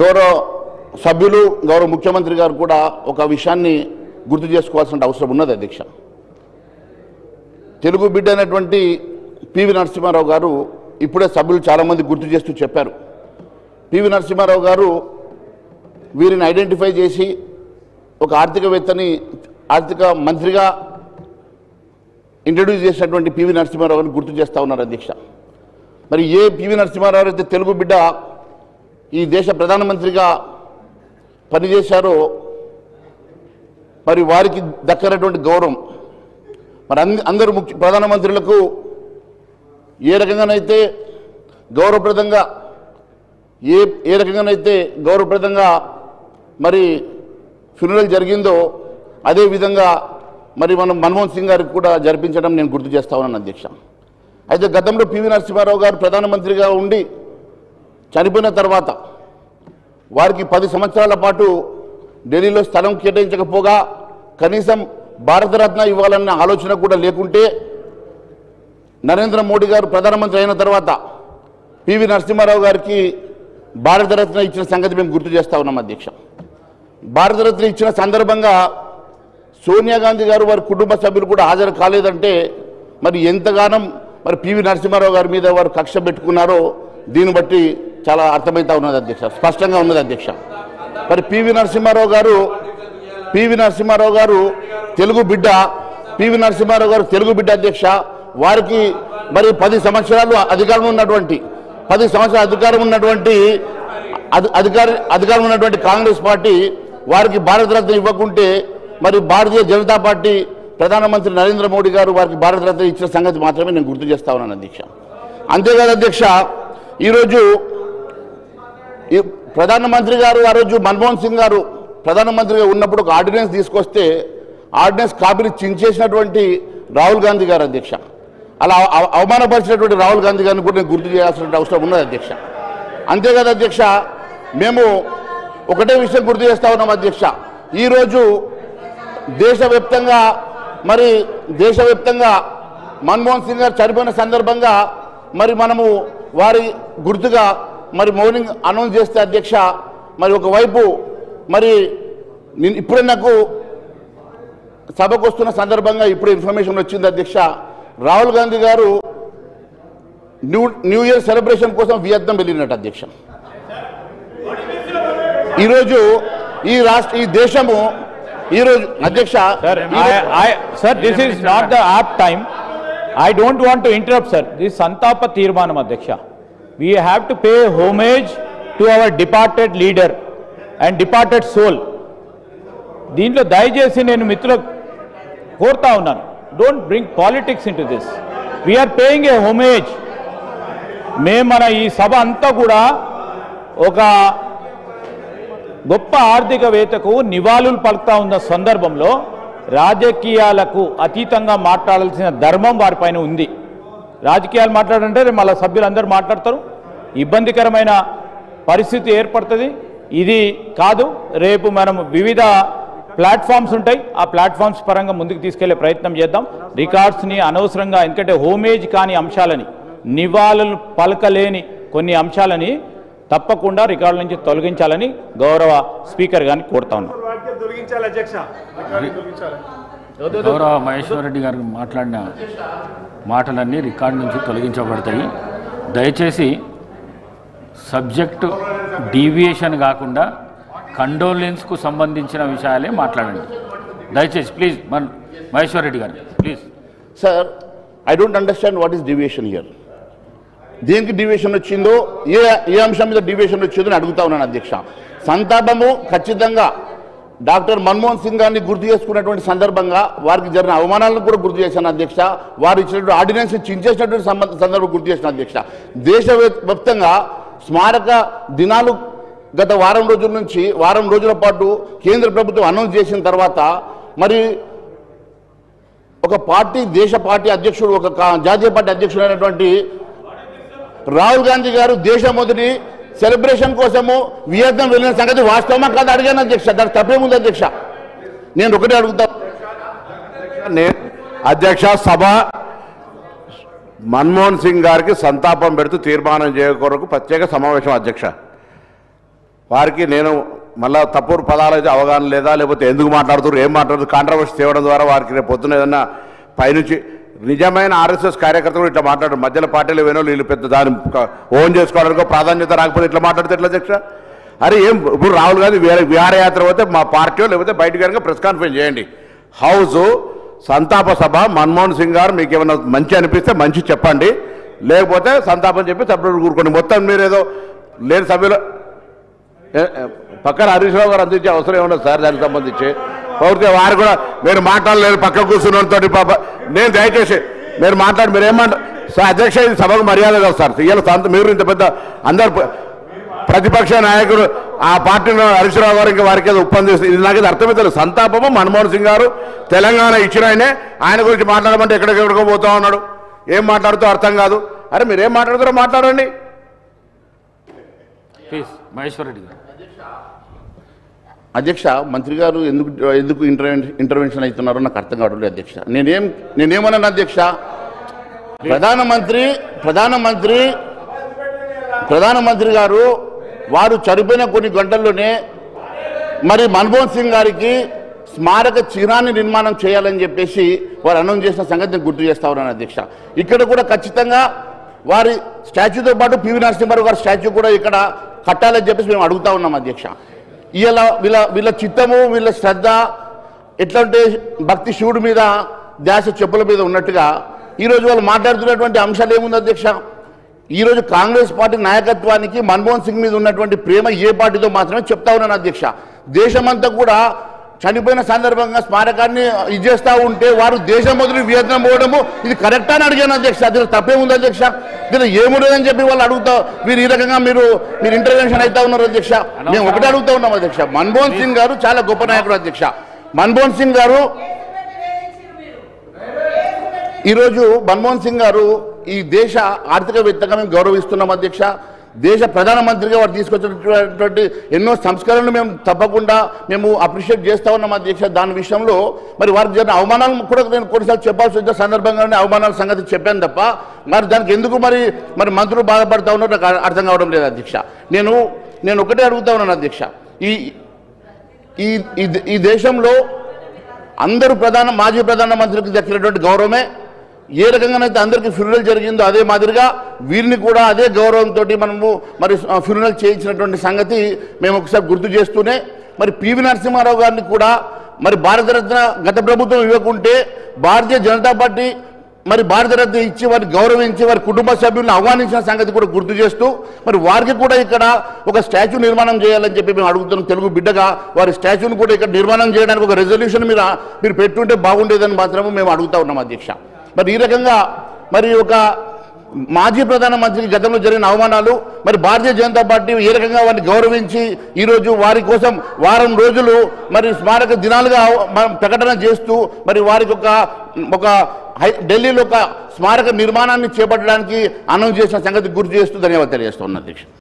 గౌరవ సభ్యులు గౌరవ ముఖ్యమంత్రి గారు కూడా ఒక విషయాన్ని గుర్తు చేసుకోవాల్సిన అవసరం ఉన్నది అధ్యక్ష. తెలుగు బిడ్డ అయినటువంటి పివి నరసింహారావు గారు ఇప్పుడే సభ్యులు చాలామంది గుర్తు చేస్తూ చెప్పారు. పివి నరసింహారావు గారు వీరిని ఐడెంటిఫై చేసి ఒక ఆర్థిక మంత్రిగా ఇంట్రడ్యూస్ చేసినటువంటి పివి నరసింహారావు గారిని గుర్తు చేస్తూ ఉన్నారు అధ్యక్ష. మరి ఏ పివి నరసింహారావు అయితే తెలుగు బిడ్డ ఈ దేశ ప్రధానమంత్రిగా పనిచేశారో మరి వారికి దక్కనటువంటి గౌరవం మరి అందరూ ప్రధానమంత్రులకు ఏ రకంగానైతే గౌరవప్రదంగా మరి ఫ్యూనరల్ జరిగిందో అదేవిధంగా మరి మనం మన్మోహన్ సింగ్ గారికి కూడా జరిపించడం నేను గుర్తు చేస్తా ఉన్నాను అధ్యక్ష. అయితే గతంలో పివి నరసింహారావు గారు ప్రధానమంత్రిగా ఉండి చనిపోయిన తర్వాత వారికి 10 సంవత్సరాల పాటు ఢిల్లీలో స్థలం కేటాయించకపోగా కనీసం భారతరత్న ఇవ్వాలన్న ఆలోచన కూడా లేకుంటే నరేంద్ర మోడీ గారు ప్రధానమంత్రి అయిన తర్వాత పివి నరసింహారావు గారికి భారతరత్న ఇచ్చిన సంగతి మేము గుర్తు చేస్తా ఉన్నాం అధ్యక్ష. భారతరత్న ఇచ్చిన సందర్భంగా సోనియా గాంధీ గారు వారి కుటుంబ సభ్యులు కూడా హాజరు కాలేదంటే మరి ఎంతగానో మరి పివి నరసింహారావు గారి మీద వారు కక్ష పెట్టుకున్నారో దీన్ని బట్టి చాలా అర్థమవుతా ఉన్నది అధ్యక్ష, స్పష్టంగా ఉన్నది అధ్యక్ష. మరి పివి నరసింహారావు గారు తెలుగు బిడ్డ అధ్యక్ష. వారికి మరి 10 సంవత్సరాలు అధికారం ఉన్నటువంటి కాంగ్రెస్ పార్టీ వారికి భారతరత్న ఇవ్వకుంటే మరి భారతీయ జనతా పార్టీ ప్రధానమంత్రి నరేంద్ర మోడీ గారు వారికి భారతరత్న ఇచ్చిన సంగతి మాత్రమే నేను గుర్తు చేస్తా ఉన్నాను అధ్యక్ష. అంతేకాదు అధ్యక్ష, ఈరోజు ప్రధానమంత్రి గారు ఆ రోజు మన్మోహన్ సింగ్ గారు ప్రధానమంత్రిగా ఉన్నప్పుడు ఒక ఆర్డినెన్స్ తీసుకొస్తే ఆర్డినెన్స్ కాపీని చించేసినటువంటి రాహుల్ గాంధీ గారు అధ్యక్ష. అలా అవమానపరిచినటువంటి రాహుల్ గాంధీ గారిని కూడా నేను గుర్తు చేయాల్సిన అవసరం ఉన్నది అధ్యక్ష. అంతేకాదు అధ్యక్ష, మేము ఒకటే విషయం గుర్తు చేస్తా ఉన్నాం అధ్యక్ష. ఈరోజు దేశవ్యాప్తంగా మన్మోహన్ సింగ్ గారు చనిపోయిన సందర్భంగా మరి మనము వారి గుర్తుగా మరి మౌనింగ్ అనౌన్స్ చేస్తే అధ్యక్ష, మరి ఒకవైపు మరి ఇప్పుడే నాకు సభకు వస్తున్న సందర్భంగా ఇప్పుడు ఇన్ఫర్మేషన్ వచ్చింది అధ్యక్ష, రాహుల్ గాంధీ గారు న్యూ ఇయర్ సెలబ్రేషన్ కోసం వియత్నాం వెళ్ళినట్టు అధ్యక్ష. ఈరోజు ఈ దేశము ఈరోజు అధ్యక్ష sir this is not the app time. I don't want to interrupt, sir. This is Santapa Tirmanam, Adhyaksha. We have to pay homage to our departed leader and departed soul. Deentlo dayachesi nenu mitrula korta unnanu, don't bring politics into this. We are paying a homage. Mana ee sabha anta kuda oka goppa ఆర్థికవేత్తకు నివాళులు పలుకుతా ఉన్న సందర్భంలో రాజకీయాలకు అతీతంగా మాట్లాడాల్సిన ధర్మం వారిపైన ఉంది. రాజకీయాలు మాట్లాడంటే మళ్ళీ సభ్యులందరూ మాట్లాడతారు, ఇబ్బందికరమైన పరిస్థితి ఏర్పడుతుంది. ఇది కాదు, రేపు మనం వివిధ ప్లాట్ఫామ్స్ ఉంటాయి, ఆ ప్లాట్ఫామ్స్ పరంగా ముందుకు తీసుకెళ్లే ప్రయత్నం చేద్దాం. రికార్డ్స్ని అనవసరంగా, ఎందుకంటే హోమేజ్ కాని అంశాలని, నివాళులు పలకలేని కొన్ని అంశాలని తప్పకుండా రికార్డుల నుంచి తొలగించాలని గౌరవ స్పీకర్ గారిని కోరుతా ఉన్నాం. గౌరవ మహేశ్వర్ రెడ్డి గారు మాట్లాడిన మాటలన్నీ రికార్డు నుంచి తొలగించబడతాయి. దయచేసి సబ్జెక్టు డీవియేషన్ కాకుండా కండోలెన్స్కు సంబంధించిన విషయాలే మాట్లాడండి దయచేసి, ప్లీజ్. మహేశ్వర్ రెడ్డి గారు please. Sir, I don't understand what is deviation here. దేనికి డీవియేషన్ వచ్చిందో, ఏ అంశం మీద డీవియేషన్ వచ్చిందో అని అడుగుతా ఉన్నాను అధ్యక్ష. సంతాపము ఖచ్చితంగా డాక్టర్ మన్మోహన్ సింగ్ గారిని గుర్తు చేసుకున్నటువంటి సందర్భంగా వారికి జరిగిన అవమానాలను కూడా గుర్తు చేశాను అధ్యక్ష. వారు ఇచ్చినటువంటి ఆర్డినెన్స్ చించేసినటువంటి సందర్భం గుర్తు చేసిన అధ్యక్ష. దేశవ్యాప్తంగా స్మారక దినాలు గత వారం రోజుల పాటు కేంద్ర ప్రభుత్వం అనౌన్స్ చేసిన తర్వాత మరి ఒక దేశ పార్టీ అధ్యక్షుడు, ఒక జాతీయ పార్టీ అధ్యక్షుడు అయినటువంటి రాహుల్ గాంధీ గారు దేశం మొదటి సెలబ్రేషన్ కోసము వియత్నాం వెళ్ళిన సంగతి వాస్తవమా కాదు అడిగాను అధ్యక్ష. దానికి తప్పేముంది అధ్యక్ష? నేను ఒకటే అడుగుతా అధ్యక్ష, సభ మన్మోహన్ సింగ్ గారికి సంతాపం పెడుతూ తీర్మానం చేయ కొరకు ప్రత్యేక సమావేశం అధ్యక్ష. వారికి నేను మళ్ళా తప్పుడు పదాలు అయితే అవగాహన లేదా, లేకపోతే ఎందుకు మాట్లాడుతున్నారు, ఏం మాట్లాడుతున్నారు, కాంట్రవర్సీ తేవడం ద్వారా వారికి రేపు పొద్దున ఏదన్నా పైనుంచి నిజమైన ఆర్ఎస్ఎస్ కార్యకర్తలు ఇట్లా మాట్లాడరు. మధ్యలో పార్టీలు వేనో వీళ్ళు పెద్ద దాన్ని ఓన్ చేసుకోవడానికో ప్రాధాన్యత రాకపోతే ఇట్లా మాట్లాడితే ఎట్లా అధ్యక్ష? అరే ఏం ఇప్పుడు రాహుల్ గాంధీ విహారయాత్ర పోతే మా పార్టీ లేకపోతే బయటకు కనుక ప్రెస్ కాన్ఫరెన్స్ చేయండి. హౌస్ సంతాప సభ మన్మోహన్ సింగ్ గారు మీకు ఏమైనా మంచి అనిపిస్తే మంచి చెప్పండి, లేకపోతే సంతాపం చెప్పి సభ్యులు కూరుకోండి. మొత్తం మీరేదో లేని సభ్యులు పక్కన హరీష్ రావు గారు అందించే అవసరం ఏమన్నా సార్ దానికి సంబంధించి పూర్తిగా వారు కూడా మీరు మాట్లాడలేరు పక్క కూర్చున్నతో పాప నేను దయచేసి మీరు మాట్లాడి మీరు ఏమంటారు సార్ అధ్యక్ష ఇది సభకు మర్యాద కదా సార్ ఇవాళ మీరు ఇంత పెద్ద అందరు ప్రతిపక్ష నాయకుడు ఆ పార్టీలో హరీష్ రావు గారు ఇంకా వారికి ఏదో ఒప్పందిస్తుంది ఇది నాకు అర్థమవుతుంది. సంతాపము మన్మోహన్ సింగ్ గారు తెలంగాణ ఇచ్చిన ఆయన గురించి మాట్లాడమంటే ఎక్కడికెక్కడికో పోతా ఉన్నాడు, ఏం మాట్లాడుతూ అర్థం కాదు. అరే మీరేం మాట్లాడుతారో మాట్లాడండి. ప్లీజ్ మహేశ్వర్ రెడ్డి గారు. అధ్యక్ష మంత్రి గారు ఎందుకు ఇంటర్వెన్షన్ అవుతున్నారో నాకు అర్థం కావట్లేదు అధ్యక్ష. నేనేమన్నాను అధ్యక్ష, ప్రధానమంత్రి గారు వారు చనిపోయిన కొన్ని గంటల్లోనే మరి మన్మోహన్ సింగ్ గారికి స్మారక చిహ్నాన్ని నిర్మాణం చేయాలని చెప్పేసి వారు అనౌన్స్ చేసిన సంగతిని గుర్తు చేస్తా ఉన్నాను అధ్యక్ష. ఇక్కడ కూడా ఖచ్చితంగా వారి స్టాచ్యూతో పాటు పివి నరసింహారావు గారి స్టాచ్యూ కూడా ఇక్కడ కట్టాలని చెప్పేసి మేము అడుగుతా ఉన్నాం అధ్యక్ష. ఇలా వీళ్ళ చిత్తము వీళ్ళ శ్రద్ధ ఎట్లా ఉంటే భక్తి శివుడి మీద ధ్యాస చెప్పుల మీద ఉన్నట్టుగా ఈరోజు వాళ్ళు మాట్లాడుతున్నటువంటి అంశాలు ఏముంది అధ్యక్ష? ఈరోజు కాంగ్రెస్ పార్టీ నాయకత్వానికి మన్మోహన్ సింగ్ మీద ఉన్నటువంటి ప్రేమ ఏ పార్టీతో మాత్రమే చెప్తా ఉన్నాను అధ్యక్ష. దేశమంతా కూడా చనిపోయిన సందర్భంగా స్మారకాన్ని ఇచ్చేస్తూ ఉంటే వారు దేశం వదిలి వియత్నాం పోవడము ఇది కరెక్టా అని అడిగాను అధ్యక్ష. దీనిలో తప్పేముంది అధ్యక్ష? దీనిలో ఏముండదని చెప్పి వాళ్ళు అడుగుతా మీరు ఈ రకంగా మీరు ఇంటర్వెన్షన్ అవుతా ఉన్నారు అధ్యక్ష. మేము ఒకటి అడుగుతా ఉన్నాం అధ్యక్ష, మన్మోహన్ సింగ్ గారు చాలా గొప్ప నాయకుడు అధ్యక్ష. మన్మోహన్ సింగ్ గారు ఈరోజు ఈ దేశ ఆర్థికవేత్తగా మేము గౌరవిస్తున్నాం అధ్యక్ష. దేశ ప్రధానమంత్రిగా వారు తీసుకొచ్చినటువంటి ఎన్నో సంస్కరణలు మేము తప్పకుండా అప్రిషియేట్ చేస్తూ ఉన్నాం అధ్యక్ష. దాని విషయంలో మరి వారికి జరిగిన అవమానాలు కూడా నేను కొన్నిసార్లు చెప్పాల్సి వచ్చిన సందర్భంగానే అవమానాల సంగతి చెప్పాను తప్ప మరి దానికి ఎందుకు మరి మంత్రులు బాధపడతా ఉన్నారో నాకు అర్థం కావడం లేదు అధ్యక్ష. నేను ఒకటే అడుగుతా ఉన్నాను అధ్యక్ష, ఈ దేశంలో అందరూ మాజీ ప్రధానమంత్రికి దక్కినటువంటి గౌరవమే ఏ రకంగానైతే అందరికీ ఫ్యూనరల్ జరిగిందో అదే మాదిరిగా వీరిని కూడా అదే గౌరవంతో మరి ఫ్యూనరల్ చేయించినటువంటి సంగతి మేము ఒకసారి గుర్తు చేస్తూనే మరి పివి నరసింహారావు గారిని కూడా మరి భారతరత్న గత ప్రభుత్వం ఇవ్వకుంటే భారతీయ జనతా పార్టీ మరి భారతరత్న ఇచ్చి వారిని గౌరవించి వారి కుటుంబ సభ్యులను ఆహ్వానించిన సంగతి కూడా గుర్తు చేస్తూ మరి వారికి కూడా ఇక్కడ ఒక స్టాచ్యూ నిర్మాణం చేయాలని చెప్పి మేము అడుగుతున్నాం. తెలుగు బిడ్డగా వారి స్టాచ్యూని కూడా ఇక్కడ నిర్మాణం చేయడానికి ఒక రెజల్యూషన్ మీరు పెట్టుంటే బాగుండేదని మాత్రమే మేము అడుగుతా ఉన్నాం అధ్యక్ష. మరి ఈ రకంగా మరి ఒక మాజీ ప్రధానమంత్రికి గతంలో జరిగిన అవమానాలు మరి భారతీయ జనతా పార్టీ ఏ రకంగా వారిని గౌరవించి ఈరోజు వారి కోసం వారం రోజులు మరి స్మారక దినాలుగా ప్రకటన చేస్తూ మరి వారికి ఒక ఢిల్లీలో ఒక స్మారక నిర్మాణాన్ని చేపట్టడానికి అనౌన్స్ చేసిన సంగతి గుర్తు చేస్తూ ధన్యవాదాలు తెలియజేస్తున్నాను అధ్యక్ష.